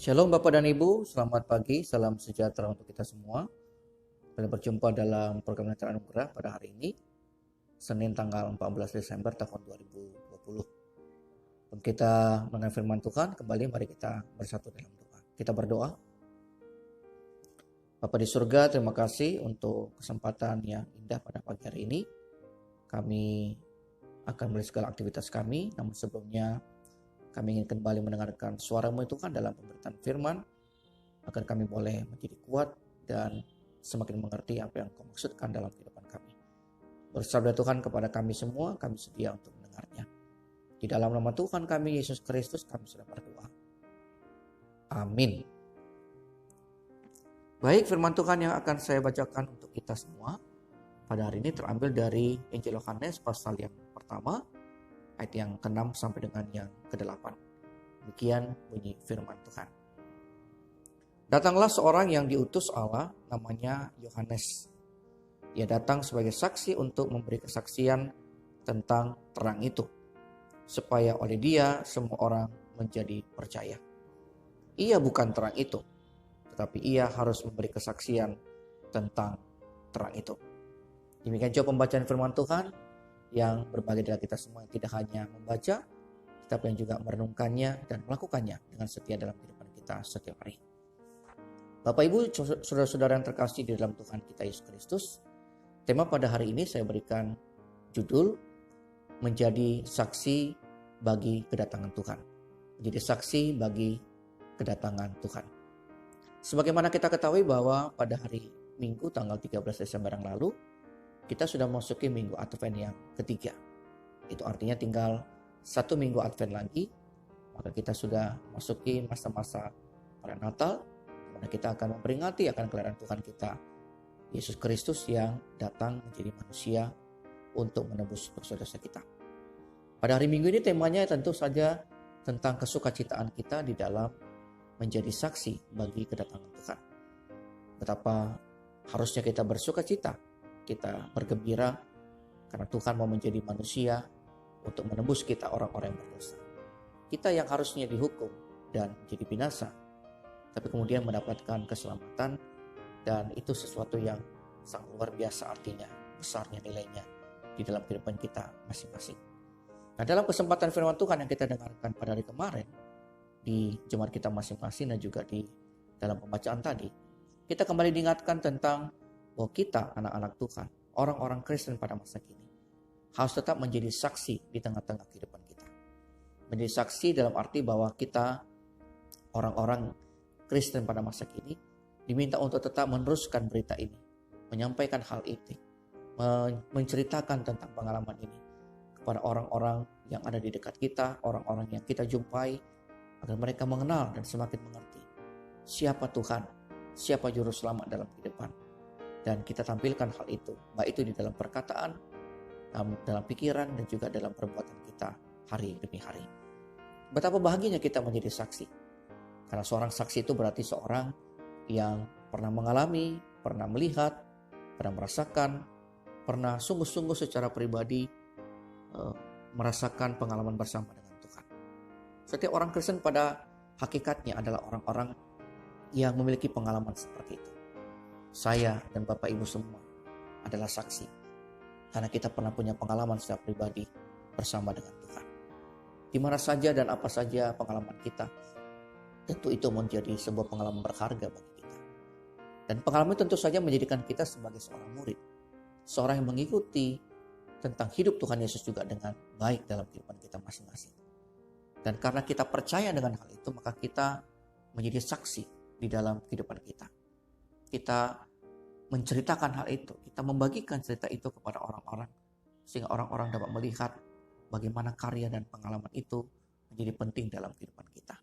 Shalom Bapak dan Ibu, selamat pagi, salam sejahtera untuk kita semua. Kita berjumpa dalam program Netra Anugerah pada hari ini, Senin tanggal 14 Desember tahun 2020. Untuk kita mendengar firman Tuhan, kembali mari kita bersatu dalam doa. Kita berdoa. Bapa di surga, terima kasih untuk kesempatan yang indah pada pagi hari ini. Kami akan mulai segala aktivitas kami, namun sebelumnya kami ingin kembali mendengarkan suara-Mu Tuhan dalam pemberitaan firman, agar kami boleh menjadi kuat dan semakin mengerti apa yang Kau maksudkan dalam kehidupan kami. Bersabda Tuhan kepada kami semua, kami sedia untuk mendengarnya. Di dalam nama Tuhan kami, Yesus Kristus, kami sudah berdoa. Amin. Baik, firman Tuhan yang akan saya bacakan untuk kita semua pada hari ini terambil dari Injil Yohanes pasal yang pertama, ayat yang ke-6 sampai dengan yang ke-8. Demikian bunyi firman Tuhan. Datanglah seorang yang diutus Allah, namanya Yohanes. Ia datang sebagai saksi untuk memberi kesaksian tentang terang itu, supaya oleh dia semua orang menjadi percaya. Ia bukan terang itu, tetapi ia harus memberi kesaksian tentang terang itu. Demikian juga pembacaan firman Tuhan yang berbagi dengan kita semua, yang tidak hanya membaca, tetapi yang juga merenungkannya dan melakukannya dengan setia dalam kehidupan kita setiap hari. Bapak Ibu, saudara-saudara yang terkasih di dalam Tuhan kita Yesus Kristus, tema pada hari ini saya berikan judul menjadi saksi bagi kedatangan Tuhan. Menjadi saksi bagi kedatangan Tuhan. Sebagaimana kita ketahui bahwa pada hari Minggu tanggal 13 Desember yang lalu, kita sudah memasuki minggu Advent yang ketiga. Itu artinya tinggal 1 minggu Advent lagi, maka kita sudah memasuki masa-masa Natal, di mana kita akan memperingati akan kelahiran Tuhan kita, Yesus Kristus yang datang menjadi manusia untuk menebus dosa-dosa kita. Pada hari Minggu ini temanya tentu saja tentang kesukacitaan kita di dalam menjadi saksi bagi kedatangan Tuhan. Betapa harusnya kita bersukacita, kita bergembira karena Tuhan mau menjadi manusia untuk menebus kita orang-orang yang berdosa. Kita yang harusnya dihukum dan menjadi binasa, tapi kemudian mendapatkan keselamatan, dan itu sesuatu yang sangat luar biasa artinya, besarnya nilainya di dalam kehidupan kita masing-masing. Nah, dalam kesempatan firman Tuhan yang kita dengarkan pada hari kemarin di jemaat kita masing-masing dan juga di dalam pembacaan tadi, kita kembali diingatkan tentang bahwa kita anak-anak Tuhan, orang-orang Kristen pada masa kini, harus tetap menjadi saksi di tengah-tengah kehidupan kita. Menjadi saksi dalam arti bahwa kita orang-orang Kristen pada masa kini diminta untuk tetap meneruskan berita ini, menyampaikan hal itu, menceritakan tentang pengalaman ini kepada orang-orang yang ada di dekat kita, orang-orang yang kita jumpai, agar mereka mengenal dan semakin mengerti siapa Tuhan, siapa juru selamat dalam kehidupan. Dan kita tampilkan hal itu, baik itu di dalam perkataan, dalam pikiran, dan juga dalam perbuatan kita hari demi hari. Betapa bahagianya kita menjadi saksi. Karena seorang saksi itu berarti seorang yang pernah mengalami, pernah melihat, pernah merasakan, pernah sungguh-sungguh secara pribadi merasakan pengalaman bersama dengan Tuhan. Setiap orang Kristen pada hakikatnya adalah orang-orang yang memiliki pengalaman seperti itu. Saya dan Bapak Ibu semua adalah saksi, karena kita pernah punya pengalaman secara pribadi bersama dengan Tuhan. Di mana saja dan apa saja pengalaman kita, tentu itu menjadi sebuah pengalaman berharga bagi kita. Dan pengalaman tentu saja menjadikan kita sebagai seorang murid, seorang yang mengikuti tentang hidup Tuhan Yesus juga dengan baik dalam kehidupan kita masing-masing. Dan karena kita percaya dengan hal itu, maka kita menjadi saksi di dalam kehidupan kita. Kita menceritakan hal itu, kita membagikan cerita itu kepada orang-orang, sehingga orang-orang dapat melihat bagaimana karya dan pengalaman itu menjadi penting dalam kehidupan kita.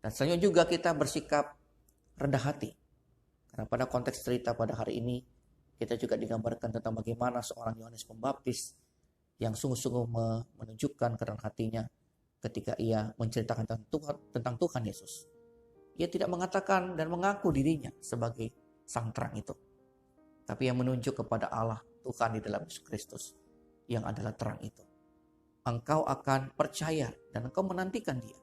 Dan selanjutnya juga kita bersikap rendah hati, karena pada konteks cerita pada hari ini, kita juga digambarkan tentang bagaimana seorang Yohanes Pembaptis yang sungguh-sungguh menunjukkan kerendahan hatinya ketika ia menceritakan tentang Tuhan Yesus. Ia tidak mengatakan dan mengaku dirinya sebagai sang terang itu, tapi yang menunjuk kepada Allah, Tuhan di dalam Yesus Kristus, yang adalah terang itu. engkau akan percaya dan engkau menantikan dia.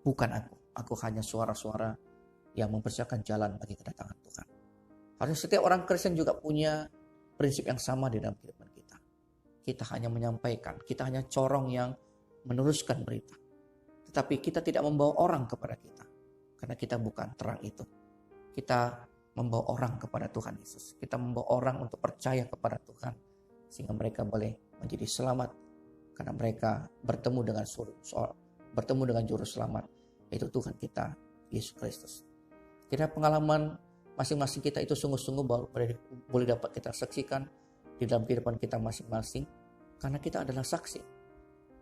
Bukan aku. Aku hanya suara-suara yang mempersiapkan jalan bagi kedatangan Tuhan. Harusnya setiap orang Kristen juga punya prinsip yang sama di dalam kehidupan kita. Kita hanya menyampaikan, kita hanya corong yang meneruskan berita. Tetapi kita tidak membawa orang kepada kita. Karena kita bukan terang itu. Kita membawa orang kepada Tuhan Yesus. Kita membawa orang untuk percaya kepada Tuhan. Sehingga mereka boleh menjadi selamat. Karena mereka bertemu dengan juru selamat. Yaitu Tuhan kita, Yesus Kristus. Kira pengalaman masing-masing kita itu sungguh-sungguh boleh dapat kita saksikan di dalam kehidupan kita masing-masing. Karena kita adalah saksi.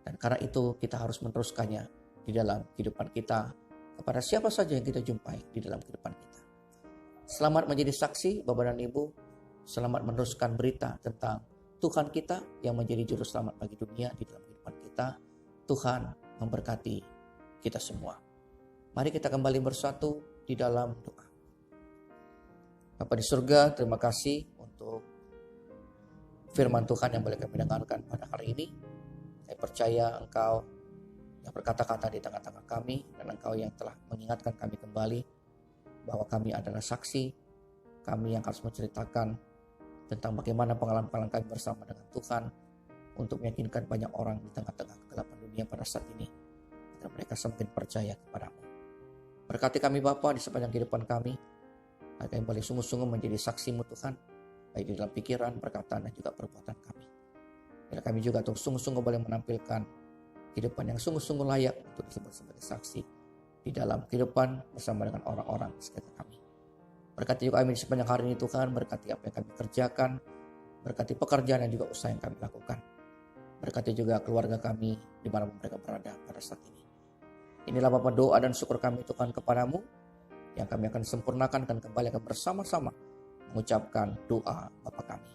Dan karena itu kita harus meneruskannya di dalam kehidupan kita kepada siapa saja yang kita jumpai di dalam kehidupan kita. Selamat menjadi saksi Bapak dan Ibu. Selamat meneruskan berita tentang Tuhan kita yang menjadi juru selamat bagi dunia di dalam kehidupan kita. Tuhan memberkati kita semua. Mari kita kembali bersatu di dalam doa. Bapa di surga, terima kasih untuk firman Tuhan yang boleh kami dengarkan pada hari ini. Saya percaya Engkau yang berkata-kata di tengah-tengah kami dan Engkau yang telah mengingatkan kami kembali bahwa kami adalah saksi, kami yang harus menceritakan tentang bagaimana pengalaman-pengalaman kami bersama dengan Tuhan untuk meyakinkan banyak orang di tengah-tengah kegelapan dunia pada saat ini agar mereka semakin percaya kepadamu. Berkati kami Bapa di sepanjang kehidupan kami, agar kami boleh sungguh-sungguh menjadi saksi-Mu Tuhan, baik di dalam pikiran, perkataan, dan juga perbuatan kami. Biar kami juga sungguh-sungguh boleh menampilkan kehidupan yang sungguh-sungguh layak untuk disebut sebagai saksi di dalam kehidupan bersama dengan orang-orang di sekitar kami. Berkati juga kami di sepanjang hari ini Tuhan, berkati apa yang kami kerjakan, berkati pekerjaan dan juga usaha yang kami lakukan. Berkati juga keluarga kami di mana mereka berada pada saat ini. Inilah Bapa doa dan syukur kami Tuhan kepadamu, yang kami akan sempurnakan dan kembali akan bersama-sama mengucapkan doa Bapa kami.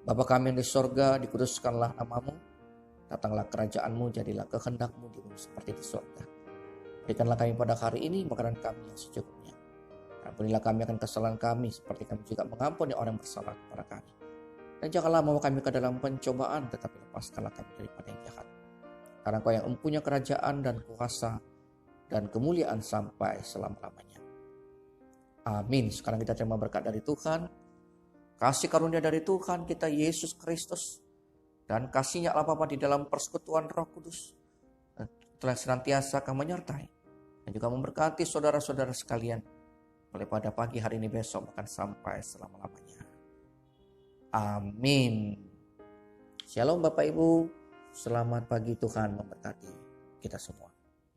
Bapa kami yang di sorga, dikuduskanlah namamu, datanglah kerajaanmu, jadilah kehendakmu di bumi seperti di sorga. Berikanlah kami pada hari ini makanan kami yang secukupnya. Ampunilah kami akan kesalahan kami, seperti kami juga mengampuni orang yang bersalah kepada kami. Dan janganlah membawa kami ke dalam pencobaan, tetapi lepaskanlah kami daripada yang jahat. Karena Kau yang mempunyai kerajaan dan kuasa dan kemuliaan sampai selama-lamanya. Amin. Sekarang kita terima berkat dari Tuhan, kasih karunia dari Tuhan kita Yesus Kristus, dan kasihnya Allah Bapa di dalam persekutuan Roh Kudus telah senantiasa akan menyertai dan juga memberkati saudara-saudara sekalian mulai pada pagi hari ini, besok, bahkan sampai selama-lamanya. Amin. Shalom Bapak Ibu, selamat pagi, Tuhan memberkati kita semua.